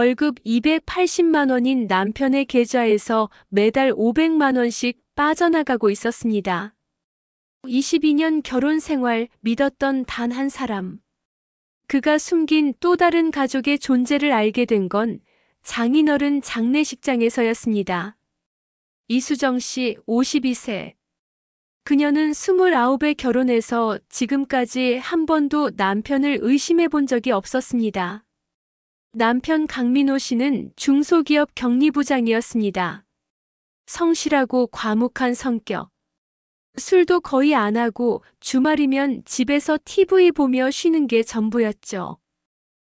월급 280만 원인 남편의 계좌에서 매달 500만 원씩 빠져나가고 있었습니다. 22년 결혼 생활 믿었던 단 한 사람. 그가 숨긴 또 다른 가족의 존재를 알게 된 건 장인어른 장례식장에서였습니다. 이수정 씨 52세. 그녀는 29에 결혼해서 지금까지 한 번도 남편을 의심해 본 적이 없었습니다. 남편 강민호 씨는 중소기업 격리부장이었습니다. 성실하고 과묵한 성격. 술도 거의 안 하고 주말이면 집에서 TV 보며 쉬는 게 전부였죠.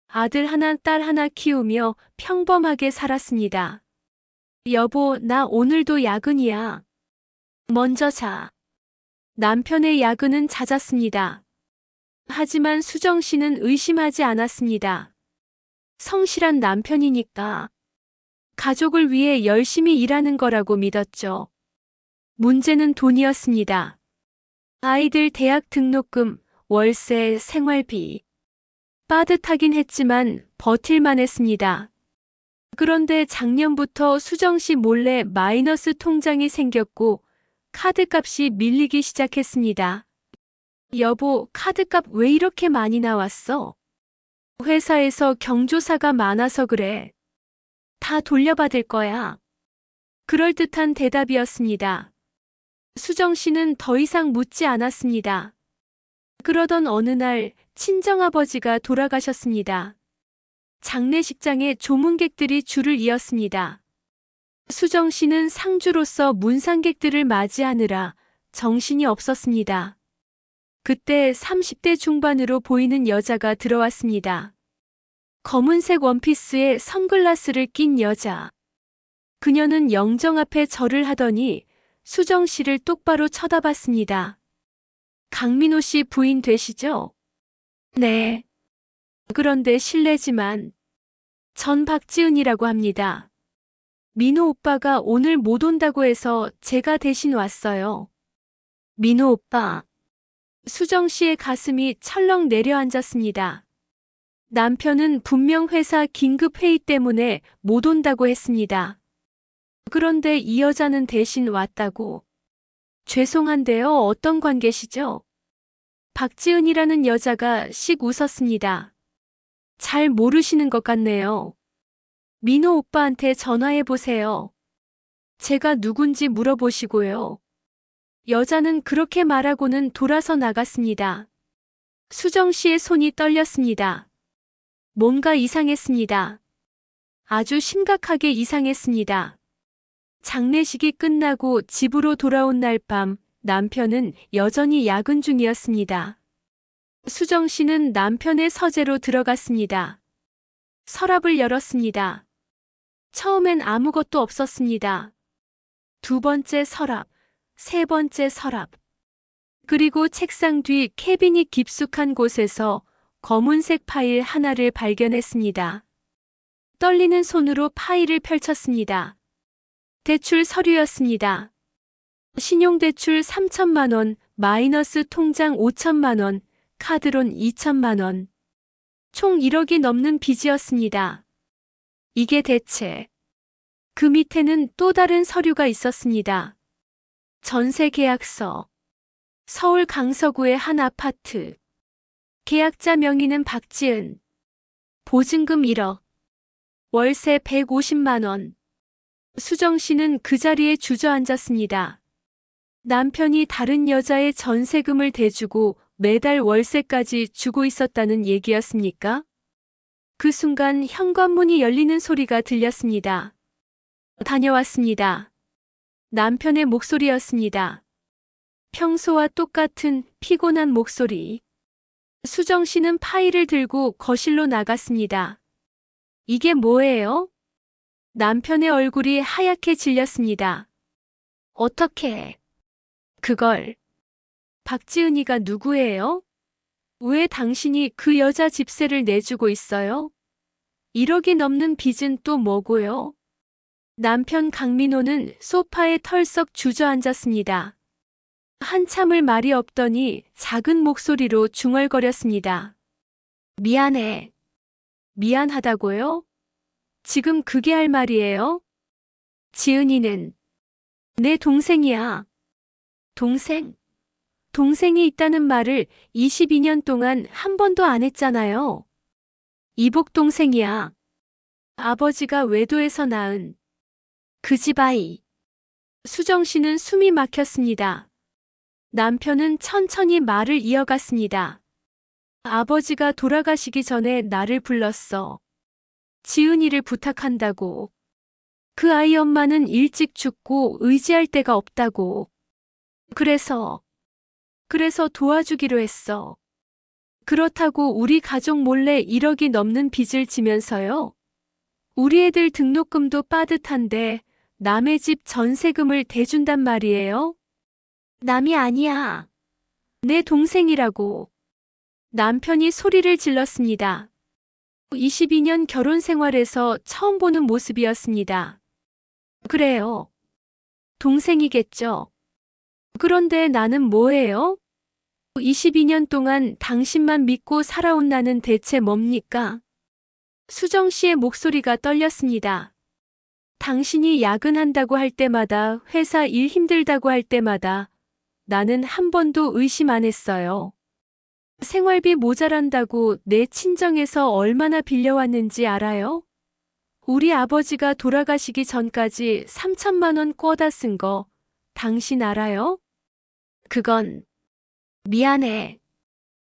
아들 하나, 딸 하나 키우며 평범하게 살았습니다. 여보, 나 오늘도 야근이야. 먼저 자. 남편의 야근은 잦았습니다. 하지만 수정 씨는 의심하지 않았습니다. 성실한 남편이니까 가족을 위해 열심히 일하는 거라고 믿었죠. 문제는 돈이었습니다. 아이들 대학 등록금, 월세, 생활비. 빠듯하긴 했지만 버틸만 했습니다. 그런데 작년부터 수정 씨 몰래 마이너스 통장이 생겼고 카드값이 밀리기 시작했습니다. 여보, 카드값 왜 이렇게 많이 나왔어? 회사에서 경조사가 많아서 그래. 다 돌려받을 거야. 그럴듯한 대답이었습니다. 수정 씨는 더 이상 묻지 않았습니다. 그러던 어느 날 친정아버지가 돌아가셨습니다. 장례식장에 조문객들이 줄을 이었습니다. 수정 씨는 상주로서 문상객들을 맞이하느라 정신이 없었습니다. 그때 30대 중반으로 보이는 여자가 들어왔습니다. 검은색 원피스에 선글라스를 낀 여자. 그녀는 영정 앞에 절을 하더니 수정 씨를 똑바로 쳐다봤습니다. 강민호 씨 부인 되시죠? 네. 그런데 실례지만 전 박지은이라고 합니다. 민호 오빠가 오늘 못 온다고 해서 제가 대신 왔어요. 민호 오빠. 수정 씨의 가슴이 철렁 내려앉았습니다. 남편은 분명 회사 긴급 회의 때문에 못 온다고 했습니다. 그런데 이 여자는 대신 왔다고. 죄송한데요, 어떤 관계시죠? 박지은이라는 여자가 씩 웃었습니다. 잘 모르시는 것 같네요. 민호 오빠한테 전화해 보세요. 제가 누군지 물어보시고요. 여자는 그렇게 말하고는 돌아서 나갔습니다. 수정 씨의 손이 떨렸습니다. 뭔가 이상했습니다. 아주 심각하게 이상했습니다. 장례식이 끝나고 집으로 돌아온 날 밤 남편은 여전히 야근 중이었습니다. 수정 씨는 남편의 서재로 들어갔습니다. 서랍을 열었습니다. 처음엔 아무것도 없었습니다. 두 번째 서랍, 세 번째 서랍. 그리고 책상 뒤 캐비닛 깊숙한 곳에서 검은색 파일 하나를 발견했습니다. 떨리는 손으로 파일을 펼쳤습니다. 대출 서류였습니다. 신용대출 3천만 원, 마이너스 통장 5천만 원, 카드론 2천만 원. 총 1억이 넘는 빚이었습니다. 이게 대체. 그 밑에는 또 다른 서류가 있었습니다. 전세 계약서. 서울 강서구의 한 아파트. 계약자 명의는 박지은. 보증금 1억. 월세 150만 원. 수정 씨는 그 자리에 주저앉았습니다. 남편이 다른 여자의 전세금을 대주고 매달 월세까지 주고 있었다는 얘기였습니까? 그 순간 현관문이 열리는 소리가 들렸습니다. 다녀왔습니다. 남편의 목소리였습니다. 평소와 똑같은 피곤한 목소리. 수정 씨는 파일을 들고 거실로 나갔습니다. 이게 뭐예요? 남편의 얼굴이 하얗게 질렸습니다. 어떻게? 그걸. 박지은이가 누구예요? 왜 당신이 그 여자 집세를 내주고 있어요? 1억이 넘는 빚은 또 뭐고요? 남편 강민호는 소파에 털썩 주저앉았습니다. 한참을 말이 없더니 작은 목소리로 중얼거렸습니다. 미안해. 미안하다고요? 지금 그게 할 말이에요? 지은이는 내 동생이야. 동생? 동생이 있다는 말을 22년 동안 한 번도 안 했잖아요. 이복 동생이야. 아버지가 외도에서 낳은 그 집 아이. 수정 씨는 숨이 막혔습니다. 남편은 천천히 말을 이어갔습니다. 아버지가 돌아가시기 전에 나를 불렀어. 지은이를 부탁한다고. 그 아이 엄마는 일찍 죽고 의지할 데가 없다고. 그래서 도와주기로 했어. 그렇다고 우리 가족 몰래 1억이 넘는 빚을 지면서요. 우리 애들 등록금도 빠듯한데 남의 집 전세금을 대준단 말이에요. 남이 아니야. 내 동생이라고. 남편이 소리를 질렀습니다. 22년 결혼 생활에서 처음 보는 모습이었습니다. 그래요. 동생이겠죠. 그런데 나는 뭐예요? 22년 동안 당신만 믿고 살아온 나는 대체 뭡니까? 수정 씨의 목소리가 떨렸습니다. 당신이 야근한다고 할 때마다, 회사 일 힘들다고 할 때마다 나는 한 번도 의심 안 했어요. 생활비 모자란다고 내 친정에서 얼마나 빌려왔는지 알아요? 우리 아버지가 돌아가시기 전까지 3천만 원 꿔다 쓴 거 당신 알아요? 그건 미안해.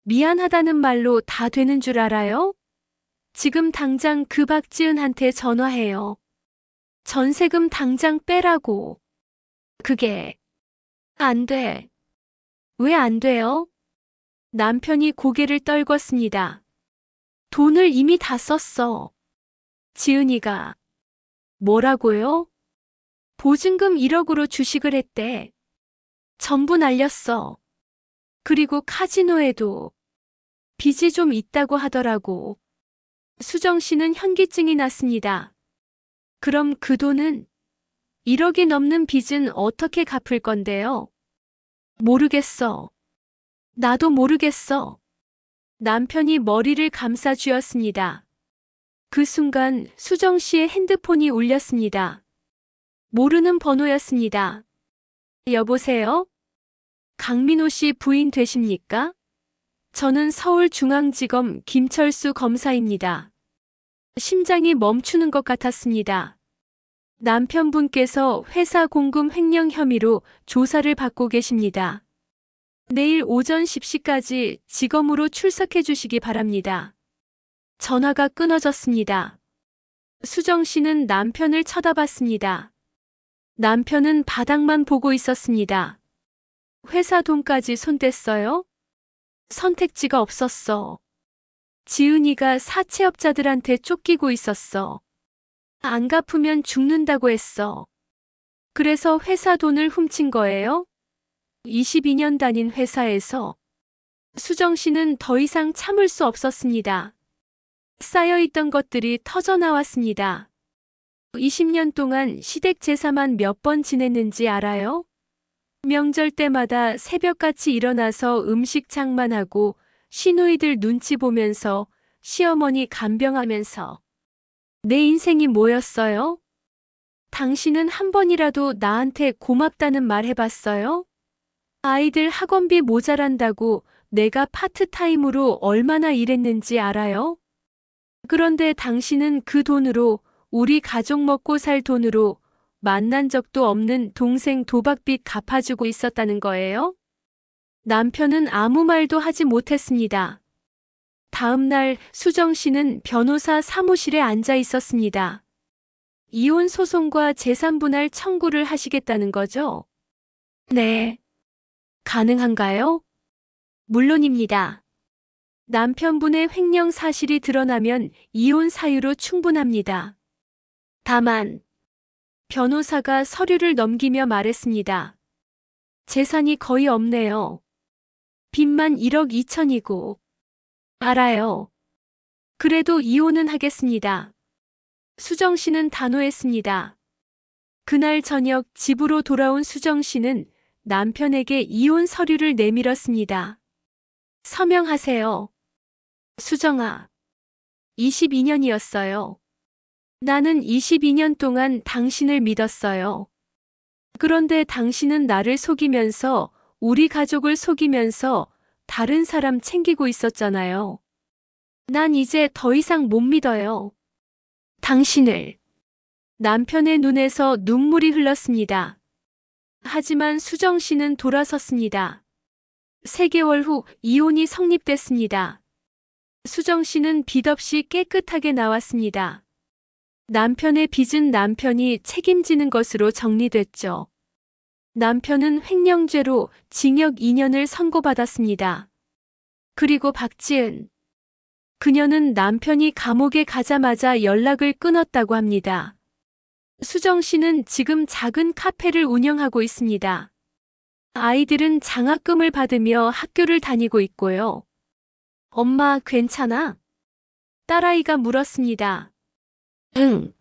미안하다는 말로 다 되는 줄 알아요? 지금 당장 그 박지은한테 전화해요. 전세금 당장 빼라고. 그게 안 돼. 왜 안 돼요? 남편이 고개를 떨궜습니다. 돈을 이미 다 썼어. 지은이가 뭐라고요? 보증금 1억으로 주식을 했대. 전부 날렸어. 그리고 카지노에도 빚이 좀 있다고 하더라고. 수정 씨는 현기증이 났습니다. 그럼 그 돈은 1억이 넘는 빚은 어떻게 갚을 건데요? 모르겠어. 나도 모르겠어. 남편이 머리를 감싸 쥐었습니다. 그 순간 수정 씨의 핸드폰이 울렸습니다. 모르는 번호였습니다. 여보세요? 강민호 씨 부인 되십니까? 저는 서울중앙지검 김철수 검사입니다. 심장이 멈추는 것 같았습니다. 남편분께서 회사 공금 횡령 혐의로 조사를 받고 계십니다. 내일 오전 10시까지 지검으로 출석해 주시기 바랍니다. 전화가 끊어졌습니다. 수정 씨는 남편을 쳐다봤습니다. 남편은 바닥만 보고 있었습니다. 회사 돈까지 손댔어요? 선택지가 없었어. 지은이가 사채업자들한테 쫓기고 있었어. 안 갚으면 죽는다고 했어. 그래서 회사 돈을 훔친 거예요? 22년 다닌 회사에서. 수정 씨는 더 이상 참을 수 없었습니다. 쌓여있던 것들이 터져나왔습니다. 20년 동안 시댁 제사만 몇 번 지냈는지 알아요? 명절 때마다 새벽같이 일어나서 음식 장만하고 시누이들 눈치 보면서 시어머니 간병하면서 내 인생이 뭐였어요? 당신은 한 번이라도 나한테 고맙다는 말 해봤어요? 아이들 학원비 모자란다고 내가 파트타임으로 얼마나 일했는지 알아요? 그런데 당신은 그 돈으로 우리 가족 먹고 살 돈으로 만난 적도 없는 동생 도박빚 갚아주고 있었다는 거예요? 남편은 아무 말도 하지 못했습니다. 다음 날 수정 씨는 변호사 사무실에 앉아 있었습니다. 이혼 소송과 재산 분할 청구를 하시겠다는 거죠? 네. 가능한가요? 물론입니다. 남편분의 횡령 사실이 드러나면 이혼 사유로 충분합니다. 다만 변호사가 서류를 넘기며 말했습니다. 재산이 거의 없네요. 빚만 1억 2천이고. 알아요. 그래도 이혼은 하겠습니다. 수정 씨는 단호했습니다. 그날 저녁 집으로 돌아온 수정 씨는 남편에게 이혼 서류를 내밀었습니다. 서명하세요. 수정아. 22년이었어요. 나는 22년 동안 당신을 믿었어요. 그런데 당신은 나를 속이면서 우리 가족을 속이면서 다른 사람 챙기고 있었잖아요. 난 이제 더 이상 못 믿어요. 당신을. 남편의 눈에서 눈물이 흘렀습니다. 하지만 수정 씨는 돌아섰습니다. 3개월 후 이혼이 성립됐습니다. 수정 씨는 빚 없이 깨끗하게 나왔습니다. 남편의 빚은 남편이 책임지는 것으로 정리됐죠. 남편은 횡령죄로 징역 2년을 선고받았습니다. 그리고 박지은. 그녀는 남편이 감옥에 가자마자 연락을 끊었다고 합니다. 수정 씨는 지금 작은 카페를 운영하고 있습니다. 아이들은 장학금을 받으며 학교를 다니고 있고요. 엄마, 괜찮아? 딸아이가 물었습니다. 응.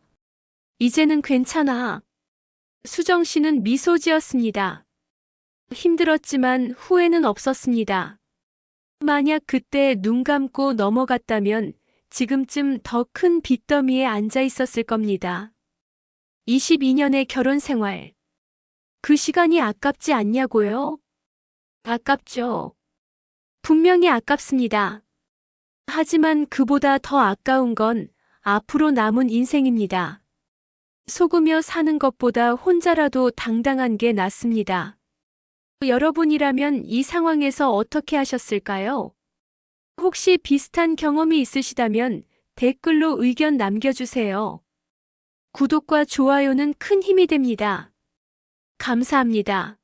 이제는 괜찮아. 수정 씨는 미소 지었습니다. 힘들었지만 후회는 없었습니다. 만약 그때 눈 감고 넘어갔다면 지금쯤 더 큰 빚더미에 앉아 있었을 겁니다. 22년의 결혼 생활. 그 시간이 아깝지 않냐고요? 아깝죠. 분명히 아깝습니다. 하지만 그보다 더 아까운 건 앞으로 남은 인생입니다. 속으며 사는 것보다 혼자라도 당당한 게 낫습니다. 여러분이라면 이 상황에서 어떻게 하셨을까요? 혹시 비슷한 경험이 있으시다면 댓글로 의견 남겨주세요. 구독과 좋아요는 큰 힘이 됩니다. 감사합니다.